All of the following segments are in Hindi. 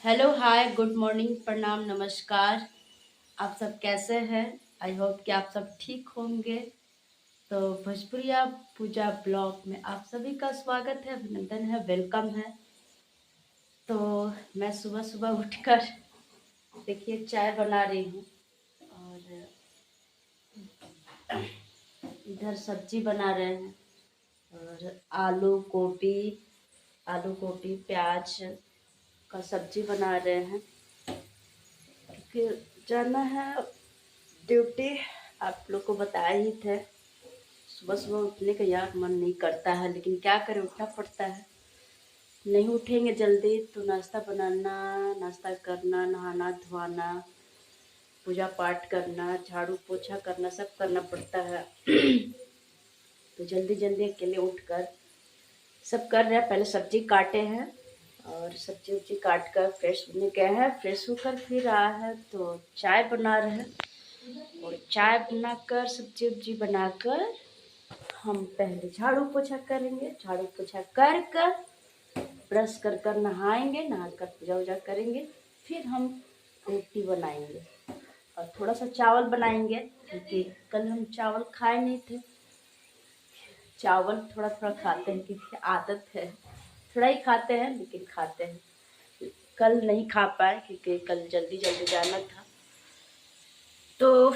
हेलो हाय गुड मॉर्निंग प्रणाम नमस्कार। आप सब कैसे हैं? आई होप कि आप सब ठीक होंगे। तो भोजपुरिया पूजा ब्लॉग में आप सभी का स्वागत है, अभिनंदन है, वेलकम है। तो मैं सुबह सुबह उठकर देखिए चाय बना रही हूँ और इधर सब्जी बना रहे हैं और आलू गोभी प्याज का सब्जी बना रहे हैं। फिर जाना है ड्यूटी। आप लोग को बताए ही थे। सुबह सुबह उठने का यार मन नहीं करता है, लेकिन क्या करें, उठना पड़ता है। नहीं उठेंगे जल्दी तो नाश्ता बनाना, नाश्ता करना, नहाना धोना, पूजा पाठ करना, झाड़ू पोछा करना, सब करना पड़ता है। तो जल्दी जल्दी अकेले उठकर सब कर रहे हैं। पहले सब्जी काटे हैं और सब्जी उब्जी काट कर फ्रेश होने गए हैं। फ्रेश होकर फिर आया है तो चाय बना रहे हैं और चाय बनाकर सब्जी उब्जी बनाकर हम पहले झाड़ू पोछा करेंगे। झाड़ू पोछा कर कर ब्रश कर कर नहाएंगे, नहाकर पूजा वूजा करेंगे। फिर हम रोटी बनाएंगे और थोड़ा सा चावल बनाएंगे, क्योंकि कल हम चावल खाए नहीं थे। चावल थोड़ा थोड़ा खाते हैं क्योंकि आदत है, थोड़ा ही खाते हैं लेकिन खाते हैं। कल नहीं खा पाए क्योंकि कल जल्दी जल्दी जाना था। तो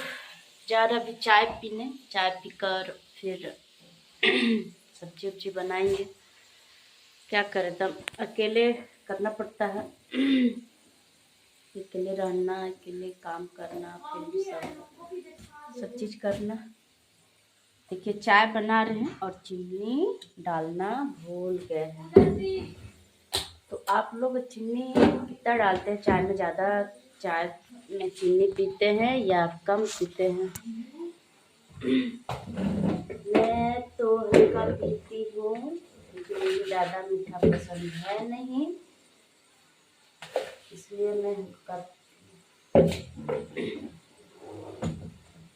जा रहा अभी चाय पीने, चाय पीकर फिर सब्जी उब्जी बनाएंगे। क्या करें, तब अकेले करना पड़ता है। अकेले रहना, अकेले काम करना, फिर भी सब चीज़ करना। देखिए चाय बना रहे हैं और चीनी डालना भूल गए हैं। तो आप लोग चीनी कितना डालते हैं चाय में? ज़्यादा चाय में चीनी पीते हैं या कम पीते हैं? मैं तो हल्का पीती हूँ क्योंकि मुझे ज़्यादा मीठा पसंद है नहीं, इसलिए मैं हल्का।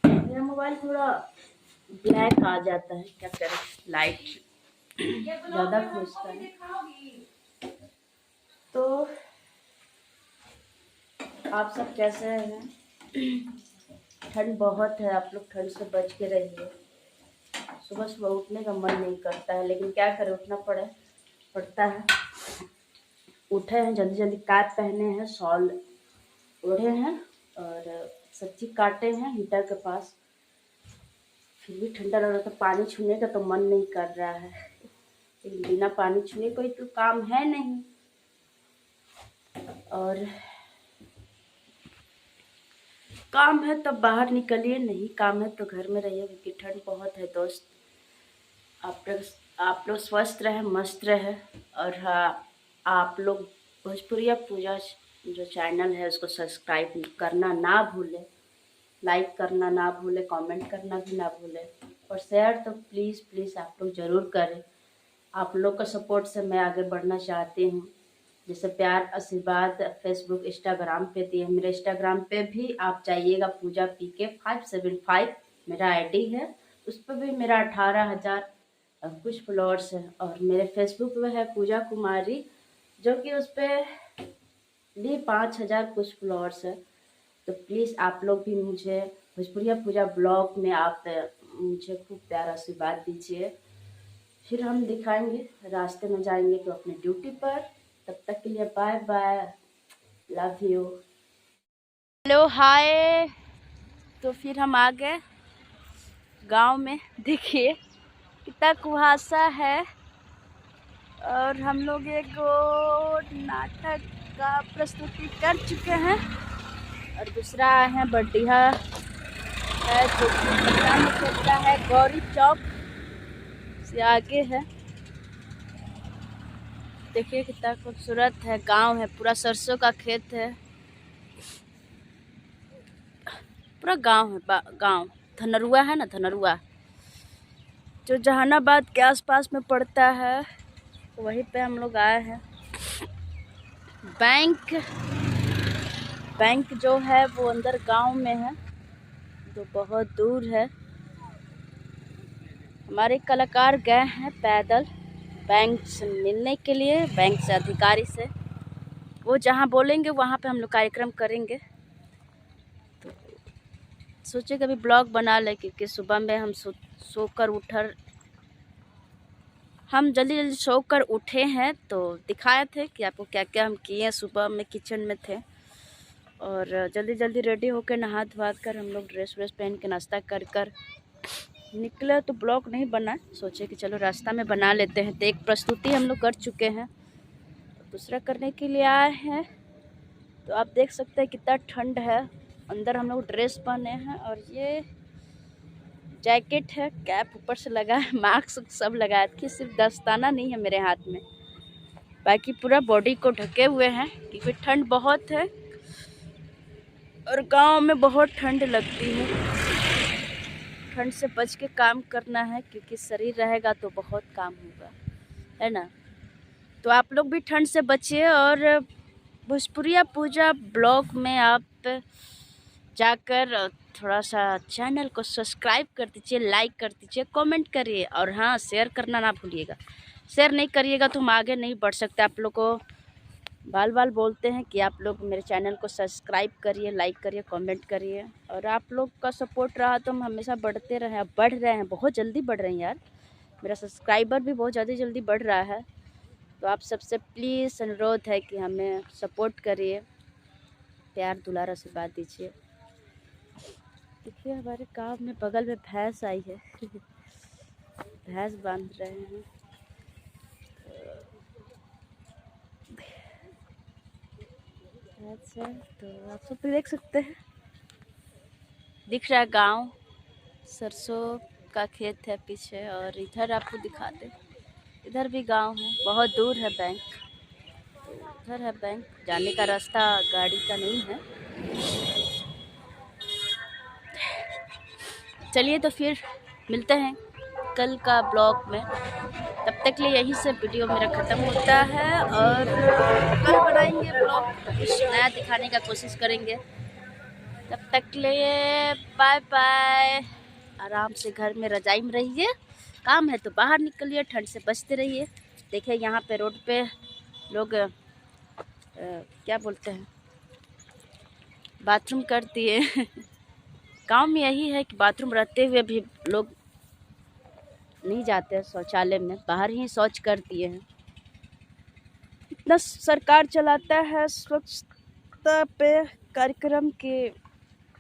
मेरा मोबाइल थोड़ा ब्लैक आ जाता है, क्या करें, लाइट ज़्यादा खोजता है। तो आप सब कैसे हैं? ठंड बहुत है, आप लोग ठंड से बच के रहिए। सुबह सुबह उठने का मन नहीं करता है, लेकिन क्या करें, उठना पड़ता है। उठे हैं जल्दी जल्दी, कैप पहने हैं, शॉल ओढ़े हैं और सब्जी काटे हैं हीटर के पास। फिर भी ठंडा लग रहा था, पानी छूने का तो मन नहीं कर रहा है, लेकिन बिना पानी छुए कोई तो काम है नहीं। और काम है तब बाहर निकलिए, नहीं काम है तो घर में रहिए, क्योंकि ठंड बहुत है दोस्त। आप लोग स्वस्थ रहे, मस्त रहे। और हाँ, आप लोग भोजपुरिया पूजा जो चैनल है उसको सब्सक्राइब करना ना भूलें, लाइक करना ना भूलें, कमेंट करना भी ना भूलें, और शेयर तो प्लीज़ प्लीज़ आप लोग ज़रूर करें। आप लोग का सपोर्ट से मैं आगे बढ़ना चाहती हूँ। जैसे प्यार आशीर्वाद फेसबुक इंस्टाग्राम पे दिए, मेरे इंस्टाग्राम पे भी आप जाइएगा, पूजा PK575 मेरा आईडी है। उस पर भी मेरा 18,000 कुछ फॉलोअर्स है। और मेरे फेसबुक पे है पूजा कुमारी, जो कि उस पर भी 5,000 कुछ फॉलोअर्स है। तो प्लीज़ आप लोग भी मुझे भोजपुरिया पूजा ब्लॉग में आप मुझे खूब प्यार आशीर्वाद दीजिए। फिर हम दिखाएंगे, रास्ते में जाएंगे तो अपने ड्यूटी पर। तब तक के लिए bye bye, love you. Hello hi. तो फिर हम आ गए गांव में। देखिए कितना कुहासा है और हम लोग एक नाटक का प्रस्तुति कर चुके हैं और दूसरा है बटिया है जो कि पटना में खेलता है, गौरी चौक से आगे है। देखिए कितना खूबसूरत है, गांव है, पूरा सरसों का खेत है, पूरा गांव है। गांव धनरुआ है ना, धनरुआ जो जहानाबाद के आसपास में पड़ता है, तो वहीं पे हम लोग आए हैं। बैंक जो है वो अंदर गांव में है, तो बहुत दूर है। हमारे कलाकार गए हैं पैदल बैंक से मिलने के लिए, बैंक से अधिकारी से। वो जहाँ बोलेंगे वहाँ पे हम लोग कार्यक्रम करेंगे। तो सोचे कभी ब्लॉग बना ले, क्योंकि सुबह में हम हम जल्दी सोकर उठे हैं। तो दिखाए थे कि आपको क्या क्या हम किए। सुबह में किचन में थे और जल्दी जल्दी रेडी होकर नहा धोवा कर हम लोग ड्रेस व्रेस पहन के नाश्ता कर कर निकले। तो ब्लॉग नहीं बना, सोचे कि चलो रास्ता में बना लेते हैं। तो एक प्रस्तुति हम लोग कर चुके हैं, दूसरा करने के लिए आए हैं। तो आप देख सकते हैं कितना ठंड है। अंदर हम लोग ड्रेस पहने हैं और ये जैकेट है, कैप ऊपर से लगा है, मास्क सब लगाया था। सिर्फ दस्ताना नहीं है मेरे हाथ में, बाकी पूरा बॉडी को ढके हुए हैं, क्योंकि ठंड बहुत है और गांव में बहुत ठंड लगती है। ठंड से बच के काम करना है, क्योंकि शरीर रहेगा तो बहुत काम होगा, है ना। तो आप लोग भी ठंड से बचिए और भोजपुरिया पूजा ब्लॉग में आप जाकर थोड़ा सा चैनल को सब्सक्राइब कर दीजिए, लाइक कर दीजिए, कमेंट करिए और हाँ शेयर करना ना भूलिएगा। शेयर नहीं करिएगा तो हम आगे नहीं बढ़ सकते। आप लोग को बाल बाल बोलते हैं कि आप लोग मेरे चैनल को सब्सक्राइब करिए, लाइक करिए, कमेंट करिए। और आप लोग का सपोर्ट रहा तो हम हमेशा बढ़ते रहे। अब बढ़ रहे हैं, बहुत जल्दी बढ़ रहे हैं यार। मेरा सब्सक्राइबर भी बहुत ज़्यादा जल्दी बढ़ रहा है। तो आप सबसे प्लीज़ अनुरोध है कि हमें सपोर्ट करिए, प्यार दुलार आशीर्वाद दीजिए। देखिए हमारे गांव में बगल में भैंस आई है भैंस बांध रहे हैं। भैंस है तो आप सब देख सकते हैं, दिख रहा है गांव। सरसों का खेत है पीछे और इधर आपको दिखाते, इधर भी गांव है। बहुत दूर है बैंक, तो उधर है बैंक, जाने का रास्ता गाड़ी का नहीं है। चलिए तो फिर मिलते हैं कल का ब्लॉग में। तब तक के लिए यहीं से वीडियो मेरा ख़त्म होता है और कल बनाएंगे ब्लॉग, कुछ नया दिखाने का कोशिश करेंगे। तब तक के लिए बाय बाय। आराम से घर में रजाई में रहिए, काम है तो बाहर निकलिए, ठंड से बचते रहिए। देखिए यहाँ पे रोड पे लोग क्या बोलते हैं, बाथरूम करती है गांव में यही है कि बाथरूम रहते हुए भी लोग नहीं जाते हैं शौचालय में, बाहर ही शौच कर दिए हैं। इतना सरकार चलाता है स्वच्छता पे कार्यक्रम के,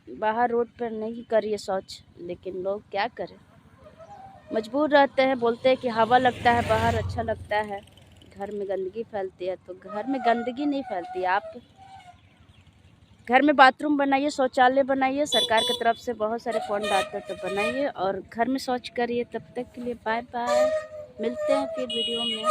बाहर रोड पर नहीं करिए शौच, लेकिन लोग क्या करें, मजबूर रहते हैं। बोलते हैं कि हवा लगता है बाहर, अच्छा लगता है, घर में गंदगी फैलती है। तो घर में गंदगी नहीं फैलती, आप घर में बाथरूम बनाइए, शौचालय बनाइए। सरकार की तरफ से बहुत सारे फंड आते हैं, तो बनाइए और घर में शौच करिए। तब तक के लिए बाय बाय, मिलते हैं फिर वीडियो में।